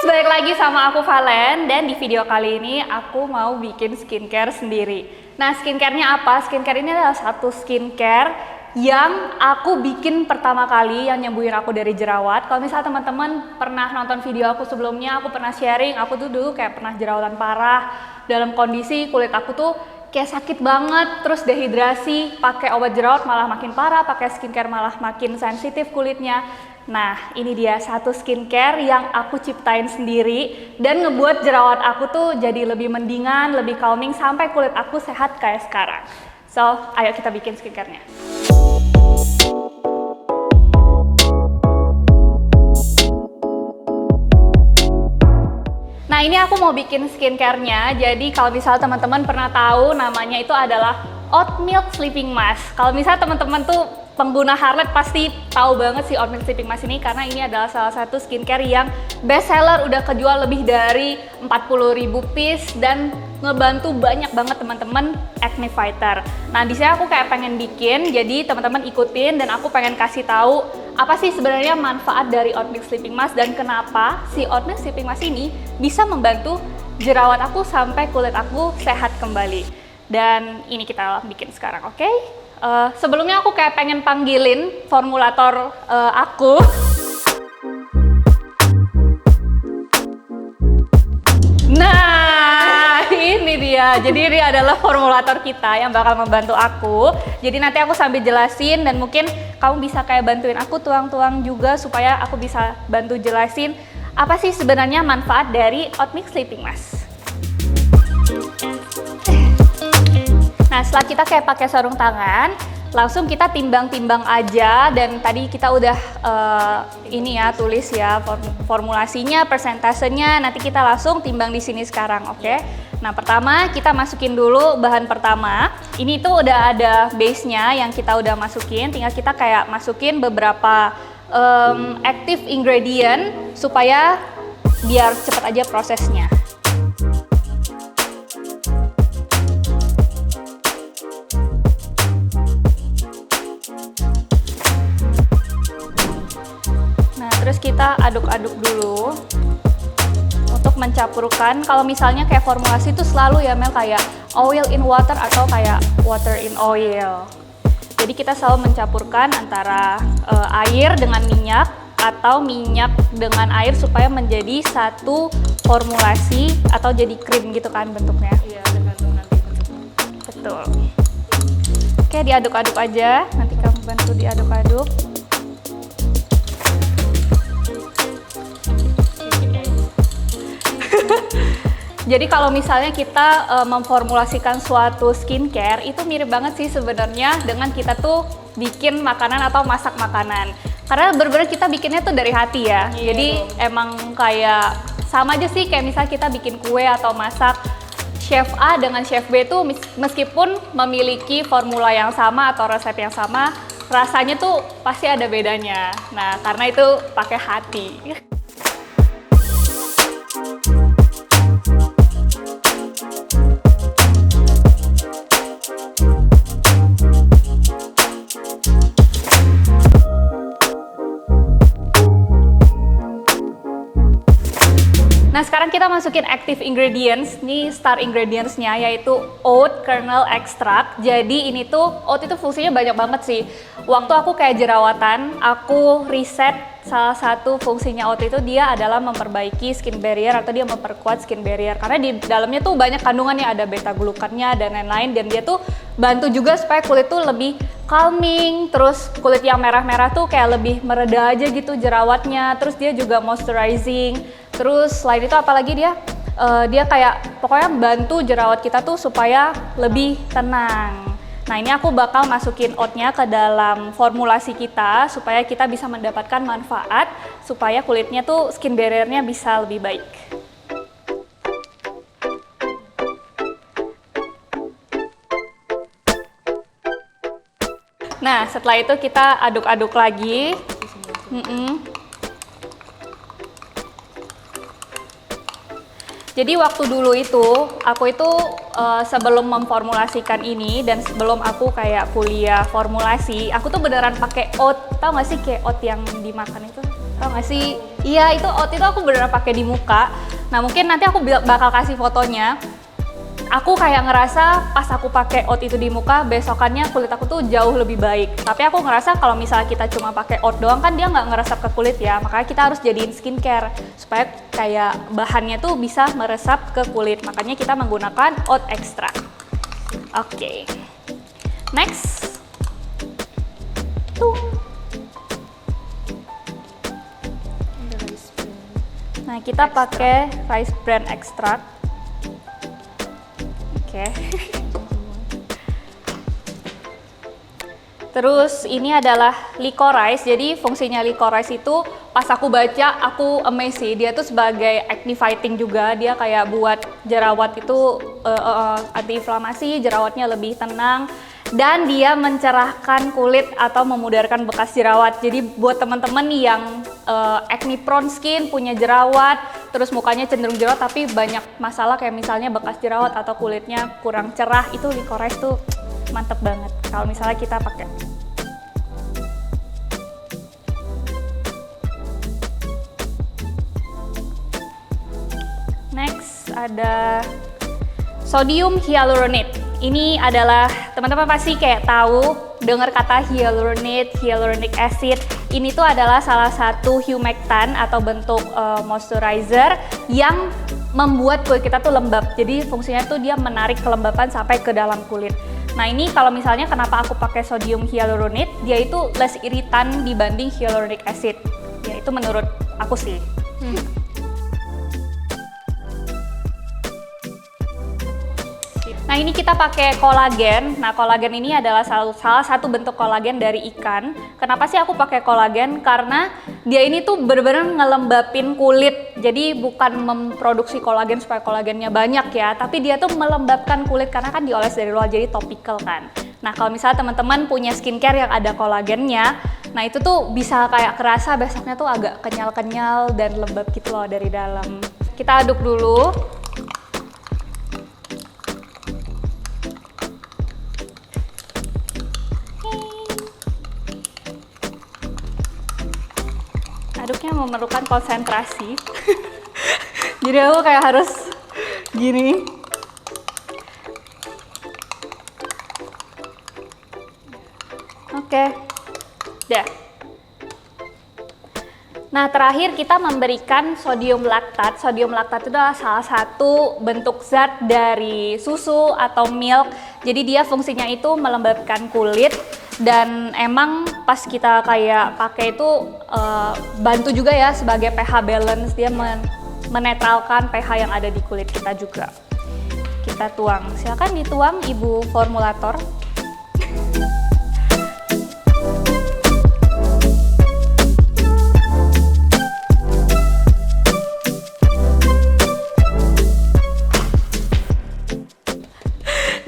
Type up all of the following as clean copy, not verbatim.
Balik lagi sama aku Valen, dan di video kali ini aku mau bikin skincare sendiri. Nah, skincare-nya apa? Skincare ini adalah satu skincare yang aku bikin pertama kali yang nyembuhin aku dari jerawat. Kalau misalnya teman-teman pernah nonton video aku sebelumnya, aku pernah sharing, aku tuh dulu kayak pernah jerawatan parah. Dalam kondisi kulit aku tuh kayak sakit banget, terus dehidrasi, pakai obat jerawat malah makin parah, pakai skincare malah makin sensitif kulitnya. Nah, ini dia satu skincare yang aku ciptain sendiri dan ngebuat jerawat aku tuh jadi lebih mendingan, lebih calming sampai kulit aku sehat kayak sekarang. So, ayo kita bikin skincare-nya. Nah, ini aku mau bikin skincare-nya. Jadi kalau misalnya teman-teman pernah tahu, namanya itu adalah Oat Milk Sleeping Mask. Kalau misalnya teman-teman tuh pengguna Harlot pasti tahu banget sih Oat Milk Sleeping Mask ini, karena ini adalah salah satu skincare yang best seller, udah kejual lebih dari 40.000 piece dan ngebantu banyak banget teman-teman acne fighter. Nah, di sini aku kayak pengen bikin, jadi teman-teman ikutin dan aku pengen kasih tahu apa sih sebenarnya manfaat dari Oat Milk Sleeping Mask dan kenapa si Oat Milk Sleeping Mask ini bisa membantu jerawat aku sampai kulit aku sehat kembali. Dan ini kita bikin sekarang, oke? Sebelumnya aku kayak pengen panggilin formulator aku. Nah, ini dia. Jadi ini adalah formulator kita yang bakal membantu aku. Jadi nanti aku sambil jelasin dan mungkin kamu bisa kayak bantuin aku tuang-tuang juga supaya aku bisa bantu jelasin apa sih sebenarnya manfaat dari Oat Milk Sleeping Mask. Nah, setelah kita kayak pakai sarung tangan, langsung kita timbang-timbang aja. Dan tadi kita udah ini ya, tulis ya formulasinya, persentasenya. Nanti kita langsung timbang di sini sekarang, oke? Nah, pertama kita masukin dulu bahan pertama. Ini tuh udah ada base-nya yang kita udah masukin. Tinggal kita kayak masukin beberapa active ingredient supaya biar cepet aja prosesnya. Terus kita aduk-aduk dulu untuk mencampurkan. Kalau misalnya kayak formulasi itu selalu ya Mel kayak oil in water atau kayak water in oil. Jadi kita selalu mencampurkan antara air dengan minyak atau minyak dengan air supaya menjadi satu formulasi atau jadi krim gitu kan bentuknya. Iya, tergantung nanti bentuknya. Betul. Oke, diaduk-aduk aja. Nanti kamu bantu diaduk-aduk. Jadi kalau misalnya kita memformulasikan suatu skincare, itu mirip banget sih sebenarnya dengan kita tuh bikin makanan atau masak makanan. Karena bener-bener kita bikinnya tuh dari hati ya. Iya, jadi emang kayak sama aja sih kayak misalnya kita bikin kue atau masak. Chef A dengan Chef B tuh meskipun memiliki formula yang sama atau resep yang sama, rasanya tuh pasti ada bedanya. Nah, karena itu pakai hati. Nah, sekarang kita masukin active ingredients, nih star ingredients-nya yaitu oat kernel extract. Jadi ini tuh, oat itu fungsinya banyak banget sih. Waktu aku kayak jerawatan, aku riset salah satu fungsinya oat itu dia adalah memperbaiki skin barrier atau dia memperkuat skin barrier. Karena di dalamnya tuh banyak kandungannya, ada beta glukannya dan lain-lain. Dan dia tuh bantu juga supaya kulit tuh lebih calming, terus kulit yang merah-merah tuh kayak lebih mereda aja gitu jerawatnya. Terus dia juga moisturizing. Terus selain itu apalagi dia kayak pokoknya bantu jerawat kita tuh supaya lebih tenang. Nah, ini aku bakal masukin oatnya ke dalam formulasi kita supaya kita bisa mendapatkan manfaat supaya kulitnya tuh skin barrier-nya bisa lebih baik. Nah, setelah itu kita aduk-aduk lagi. Jadi waktu dulu itu, aku itu sebelum memformulasikan ini dan sebelum aku kayak kuliah formulasi, aku tuh beneran pakai oat. Tau gak sih kayak oat yang dimakan itu? Tau gak sih? Iya, itu oat itu aku beneran pakai di muka. Nah, mungkin nanti aku bakal kasih fotonya. Aku kayak ngerasa pas aku pakai oat itu di muka, besokannya kulit aku tuh jauh lebih baik. Tapi aku ngerasa kalau misalnya kita cuma pakai oat doang kan dia nggak ngeresap ke kulit ya. Makanya kita harus jadiin skincare supaya kayak bahannya tuh bisa meresap ke kulit. Makanya kita menggunakan oat extract. Oke. Next. Nah, kita pakai rice bran extract. Oke. Terus ini adalah licorice. Jadi fungsinya licorice itu pas aku baca aku amazed sih. Dia tuh sebagai acne fighting juga. Dia kayak buat jerawat itu anti-inflamasi, jerawatnya lebih tenang. Dan dia mencerahkan kulit atau memudarkan bekas jerawat. Jadi buat teman-teman yang acne prone skin, punya jerawat, terus mukanya cenderung jerawat tapi banyak masalah kayak misalnya bekas jerawat atau kulitnya kurang cerah, itu licorice tuh mantep banget kalau misalnya kita pakai. Next ada sodium hyaluronate. Ini adalah teman-teman pasti kayak tahu dengar kata hyaluronate, hyaluronic acid. Ini tuh adalah salah satu humectant atau bentuk moisturizer yang membuat kulit kita tuh lembab. Jadi fungsinya tuh dia menarik kelembapan sampai ke dalam kulit. Nah, ini kalau misalnya kenapa aku pakai sodium hyaluronate, dia itu less iritan dibanding hyaluronic acid. Ya itu menurut aku sih. Nah, ini kita pakai kolagen. Nah, kolagen ini adalah salah satu bentuk kolagen dari ikan. Kenapa sih aku pakai kolagen? Karena dia ini tuh bener-bener ngelembapin kulit. Jadi bukan memproduksi kolagen supaya kolagennya banyak ya, tapi dia tuh melembabkan kulit karena kan dioles dari luar jadi topical kan. Nah, kalau misalnya teman-teman punya skincare yang ada kolagennya, nah itu tuh bisa kayak kerasa besoknya tuh agak kenyal-kenyal dan lembab gitu loh dari dalam. Kita aduk dulu. Aduknya memerlukan konsentrasi. Jadi aku kayak harus gini. Oke. Dah. Nah, terakhir kita memberikan sodium laktat. Sodium laktat itu adalah salah satu bentuk zat dari susu atau milk. Jadi dia fungsinya itu melembabkan kulit. Dan emang pas kita kayak pakai itu bantu juga ya sebagai pH balance, dia menetralkan pH yang ada di kulit kita juga. Kita tuang, silakan dituang Ibu formulator.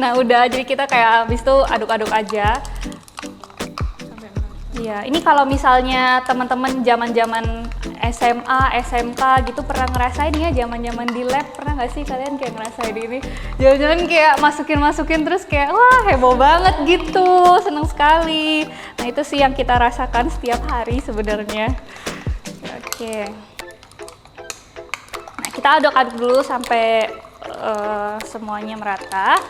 Nah udah, jadi kita kayak habis itu aduk-aduk aja. Iya, ini kalau misalnya teman-teman zaman-zaman SMA, SMK gitu pernah ngerasain ya, zaman-zaman di lab pernah nggak sih kalian kayak ngerasain ini? Jangan-jangan kayak masukin terus kayak wah heboh banget gitu, seneng sekali. Nah itu sih yang kita rasakan setiap hari sebenarnya. Oke. Nah kita aduk-aduk dulu sampai semuanya merata.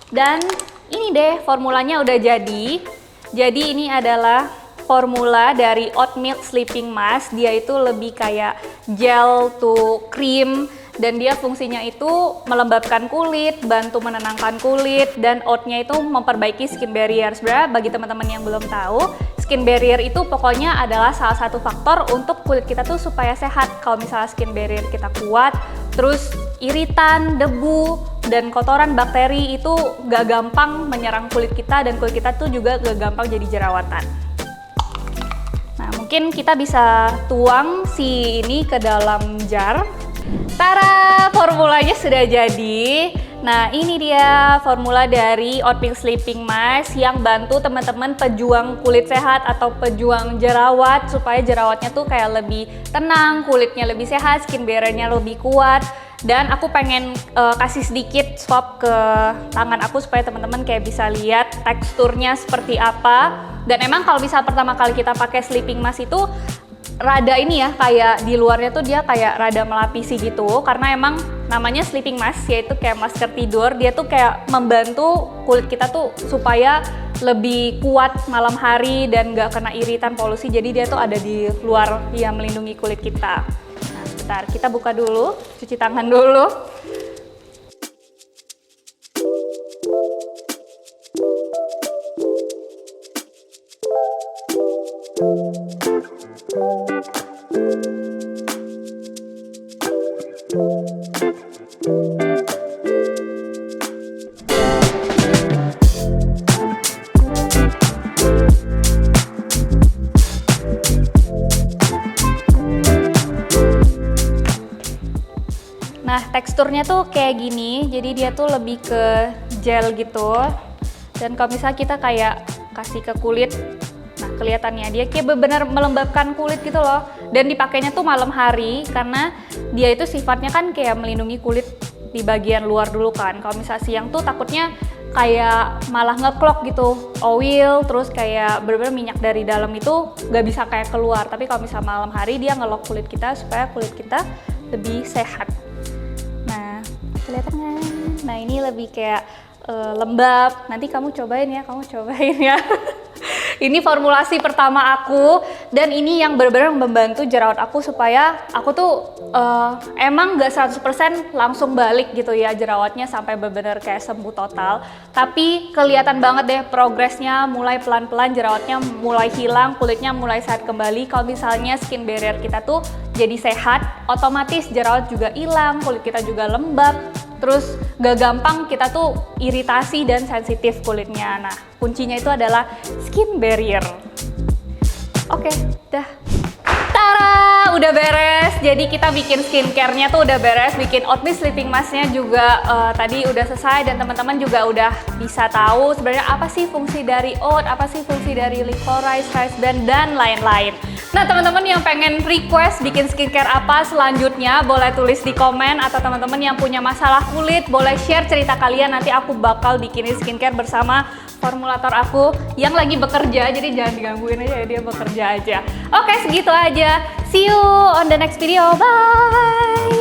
Dan ini deh formulanya udah jadi. Jadi ini adalah formula dari oat milk sleeping mask. Dia itu lebih kayak gel to cream dan dia fungsinya itu melembabkan kulit, bantu menenangkan kulit, dan oatnya itu memperbaiki skin barrier. Sebenarnya bagi teman-teman yang belum tahu, skin barrier itu pokoknya adalah salah satu faktor untuk kulit kita tuh supaya sehat. Kalau misalnya skin barrier kita kuat, terus iritan, debu, dan kotoran bakteri itu gak gampang menyerang kulit kita, dan kulit kita tuh juga gak gampang jadi jerawatan. Nah mungkin kita bisa tuang si ini ke dalam jar. Tara, formulanya sudah jadi. Nah, ini dia formula dari Oatmilk Sleeping Mask yang bantu teman-teman pejuang kulit sehat atau pejuang jerawat supaya jerawatnya tuh kayak lebih tenang, kulitnya lebih sehat, skin barrier-nya lebih kuat. Dan aku pengen kasih sedikit swab ke tangan aku supaya teman-teman kayak bisa lihat teksturnya seperti apa. Dan emang kalau misal pertama kali kita pakai sleeping mask itu rada ini ya, kayak di luarnya tuh dia kayak rada melapisi gitu, karena emang namanya sleeping mask, yaitu kayak masker tidur. Dia tuh kayak membantu kulit kita tuh supaya lebih kuat malam hari dan gak kena iritan polusi. Jadi dia tuh ada di luar yang melindungi kulit kita. Nah, bentar, kita buka dulu, cuci tangan dulu. Nah, teksturnya tuh kayak gini, jadi dia tuh lebih ke gel gitu. Dan kalau misalnya kita kayak kasih ke kulit, nah kelihatannya dia kayak benar-benar melembabkan kulit gitu loh. Dan dipakainya tuh malam hari, karena dia itu sifatnya kan kayak melindungi kulit di bagian luar dulu kan. Kalau misalnya siang tuh takutnya kayak malah ngeklok gitu, oil, terus kayak bener-bener minyak dari dalam itu gak bisa kayak keluar. Tapi kalau misalnya malam hari dia ngelok kulit kita supaya kulit kita lebih sehat. Nah, kelihatan kan? Nah, ini lebih kayak lembab. Nanti kamu cobain ya, Ini formulasi pertama aku, dan ini yang benar-benar membantu jerawat aku supaya aku tuh emang gak 100% langsung balik gitu ya jerawatnya sampai benar-benar kayak sembuh total. Tapi kelihatan banget deh progresnya, mulai pelan-pelan jerawatnya mulai hilang, kulitnya mulai sehat kembali. Kalau misalnya skin barrier kita tuh jadi sehat, otomatis jerawat juga hilang, kulit kita juga lembab. Terus gak gampang kita tuh iritasi dan sensitif kulitnya. Nah, kuncinya itu adalah skin barrier. Oke, dah. Tara, udah beres. Jadi kita bikin skincare-nya tuh udah beres, bikin Oatmilk Sleeping Mask-nya juga tadi udah selesai, dan teman-teman juga udah bisa tahu sebenarnya apa sih fungsi dari oat, apa sih fungsi dari licorice, rice bran, dan lain-lain. Nah, teman-teman yang pengen request bikin skincare apa selanjutnya boleh tulis di komen, atau teman-teman yang punya masalah kulit boleh share cerita kalian, nanti aku bakal bikinin skincare bersama formulator aku yang lagi bekerja, jadi jangan digangguin aja ya, dia bekerja aja. Oke, segitu aja. See you on the next video. Bye!